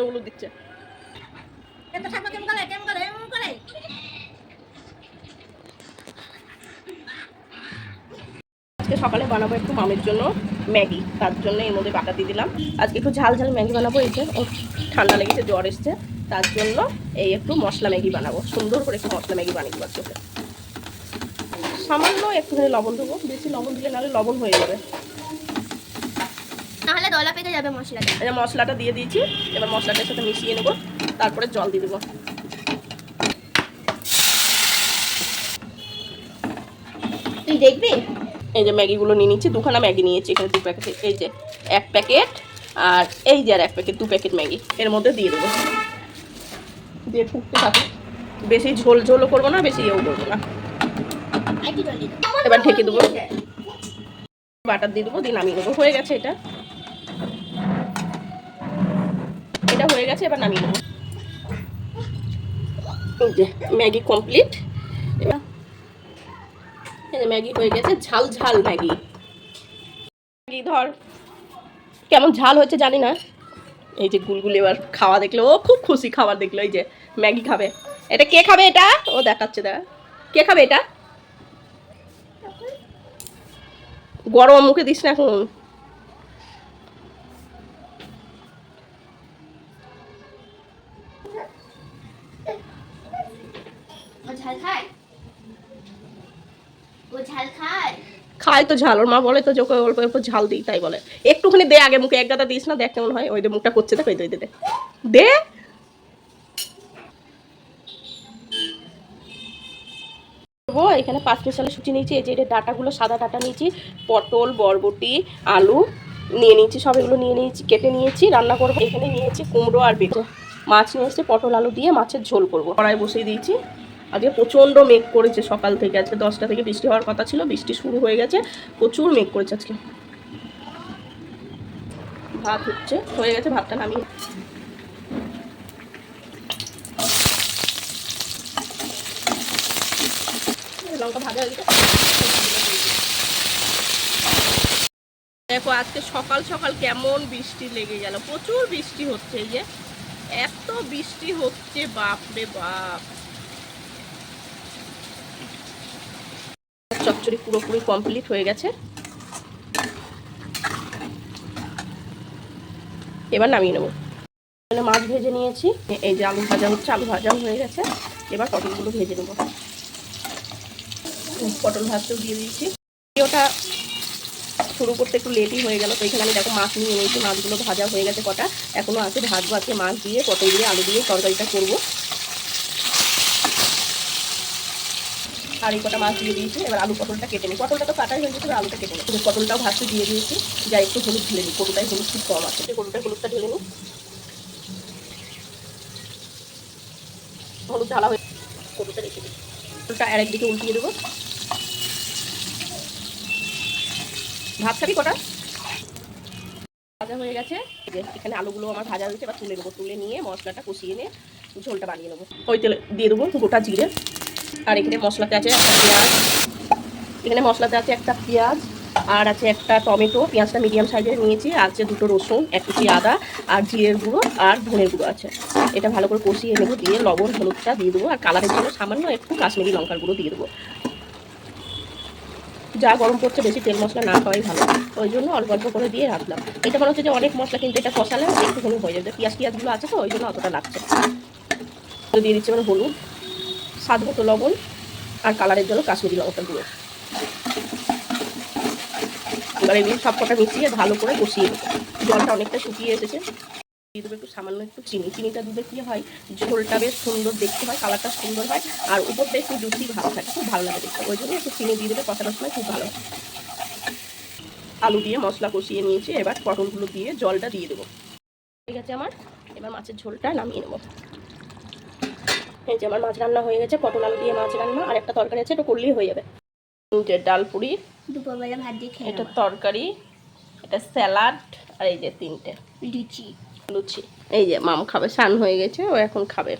ওগুলো দিচ্ছে আজকে সকালে বানাবো একটু মামের জন্য ম্যাগি, তার জন্য এর মধ্যে বাটা দিয়ে দিলাম। আজকে একটু ঝাল ঝাল ম্যাগি বানাবো। এই যে ঠান্ডা লেগেছে, জ্বর এসছে, তার জন্য এই একটু মশলা ম্যাগি বানাবো। সুন্দর করে একটু মশলা ম্যাগি বানিয়ে দেবো। চোখে সামান্য একটুখানি লবণ দেবো, বেশি লবণ দিলে নাহলে লবণ হয়ে যাবে, তাহলে দলা পেকে যাবে মশলাটা। এই মশলাটা দিয়ে দিয়েছি, এবার মশলাটার সাথে মিশিয়ে নেবো, তারপরে জল দিয়ে দেবো। তুই দেখবি এই যে ম্যাগিগুলো নিয়ে নিচ্ছি, দুখানা ম্যাগি নিয়েছি এখানে, 2 প্যাকেট। এই যে 1 প্যাকেট আর এই যে আর 1 প্যাকেট, 2 প্যাকেট ম্যাগি এর মধ্যে দিয়ে দেবো। দিয়ে ফুটতে থাকুক, বেশি ঝোল ঝোলও করবো না, বেশি ইয়েও করবো না। এবার ঢেকে দেবো, বাটার দিয়ে দেবো, দিয়ে নামিয়ে নেবো। হয়ে গেছে এটা, এটা হয়ে গেছে, এবার নামিয়ে নেবো। এই যে ম্যাগি কমপ্লিট। এবার এই যে ম্যাগি হয়ে গেছে, ঝাল ঝাল ম্যাগি। ম্যাগি ধর কেমন ঝাল হচ্ছে জানি না। এই যে গুলগুলি এবার খাওয়া দেখলো, ও খুব খুশি খাবার দেখলো। এই যে ম্যাগি খাবে। এটা কে খাবে? এটা ও দেখাচ্ছে, দেখা কে খাবে এটা। গরম মুখে দিস না এখন। খায় তো ঝাল, ওর মা বলে তো যে ওকে অল্প অল্প ঝাল দিই, তাই বলে। একটুখানি দে আগে মুখে, এক গাদা দিস না, দেখ কেমন হয়। ওই যে মুখটা করছে, দেখ, ওই দে দে দে। এখানে 5 মিশালি সুচি নিয়েছি। এই যে এটা ডাটাগুলো, সাদা ডাটা নিয়েছি, পটল, বরবটি, আলু নিয়ে নিয়েছি, সব এগুলো নিয়ে নিয়েছি, কেটে নিয়েছি, রান্না করবো। এখানে নিয়েছি কুমড়ো আর বেগুন। মাছ নিয়ে এসেছি, পটল আলু দিয়ে মাছের ঝোল করবো। কড়াই বসিয়ে দিয়েছি। আজকে প্রচণ্ড মেঘ করেছে সকাল থেকে, আজকে 10টা থেকে বৃষ্টি হওয়ার কথা ছিল, বৃষ্টি শুরু হয়ে গেছে, প্রচুর মেঘ করেছে আজকে। ভাত হচ্ছে, হয়ে গেছে, ভাতটা নামিয়ে লঙ্কা ভাজা হয়ে গেছে। দেখো আজকে সকাল সকাল কেমন বৃষ্টি লেগে গেল, প্রচুর বৃষ্টি হচ্ছে। এই যে এত বৃষ্টি হচ্ছে, বাপরে বাপ। চচ্চড়ি পুরোপুরি কমপ্লিট হয়ে গেছে, এবার নামিয়ে নেবো। মাছ ভেজে নিয়েছি। এই যে আলু ভাজা হচ্ছে, আলু ভাজাও হয়ে গেছে, এবার পটলগুলো ভেজে নেবো। পটল ভাজতেও দিয়ে দিয়েছি। ওটা শুরু করতে একটু লেটই হয়ে গেল, তো এখানে আমি দেখো মাছ নিয়ে নিয়েছি, মাছগুলো ভাজা হয়ে গেছে, কটা এখনো আছে, ভাজবো। আজকে মাছ দিয়ে, পটল দিয়ে, আলু দিয়ে তরকারিটা করবো। আর এই কটা মাছ দিয়ে দিয়েছি, এবার আলু পটলটা কেটে নিই। পটলটা তো কাটাই হয়ে গেছে, আলুটা কেটে নিই। পটলটাও ভাজতে দিয়ে দিয়েছি, যা একটু হলুদ ঢেলে নিই, কটুটায় হলুদ খুব কম আছে, কটুটায় হলুদটা ঢেলে নিই। হলুদ ঢালা হয়ে কটুটা রেখে দিই, পটলটা আর একদিকে উল্টিয়ে দেবো। ভাত খাবি কটা? ভাজা হয়ে গেছে, এখানে আলুগুলো আমার ভাজা হয়েছে, এবার তুলে নেবো। তুলে নিয়ে মশলাটা কষিয়ে নিয়ে ঝোলটা বানিয়ে নেবো। ওই তেলে দিয়ে দেবো গোটা জিরে, আর এখানে মশলাতে আছে একটা পেঁয়াজ, এখানে মশলাতে আছে একটা পেঁয়াজ, আর আছে একটা টমেটো, পেঁয়াজটা মিডিয়াম সাইজের নিয়েছি, আছে 2টো রসুন, 1 কুচি আদা, আর জিরের গুঁড়ো আর ধনের গুঁড়ো আছে। এটা ভালো করে কষিয়ে নেবো, দিয়ে লবণ হলুদটা দিয়ে দেবো, আর কালারের জন্য সামান্য একটু কাশ্মীরি লঙ্কার গুঁড়ো দিয়ে দেবো। যা গরম পড়ছে, বেশি তেল মশলা না খাওয়াই ভালো, ওই জন্য অল্প অল্প করে দিয়ে রাখলাম। এটা মনে হচ্ছে যে অনেক মশলা, কিন্তু এটা কষালে একটুখানি হয়ে যাবে। পেঁয়াজগুলো আছে তো, ওই জন্য অতটা লাগছে। দিয়ে দিচ্ছি মানে হলুদ, স্বাদ মতো লবণ, আর কালারের জন্য কাশ্মীরি লঙ্কার গুঁড়ো। এবার এগুলো সব কটা মিশিয়ে ভালো করে কষিয়ে নেবো। জলটা অনেকটা শুকিয়ে এসেছে। দিয়ে দেবো একটু সামান্য একটু চিনি। চিনিটা দিলে কি হয়, ঝোলটা বেশ সুন্দর দেখতে হয়, কালারটা সুন্দর হয়, আর উপরটা একটু জুসি ভাব থাকে, খুব ভালো লাগে দেখতে। ওই জন্য একটু চিনি দিয়ে দেবে কষানোর সময়, খুব ভালো হয়। আলু দিয়ে মশলা কষিয়ে নিয়েছি, এবার পটলগুলো দিয়ে জলটা দিয়ে দেবো। হয়ে গেছে আমার, এবার মাছের ঝোলটা নামিয়ে নেবো। এই যে আমার মাছ রান্না হয়ে গেছে, পটল আলু দিয়ে মাছ রান্না, আর একটা তরকারি আছে, এটা করলেই হয়ে যাবে। যে ডাল পুরি, দুপুরবেলা ভাত দিয়ে খেয়ে এটা নেবো। তরকারি, এটা স্যালাড, আর এই যে 3টে লুচি। লুচি। এই যে মাম খাবে, স্নান হয়ে গেছে, ও এখন খাবে।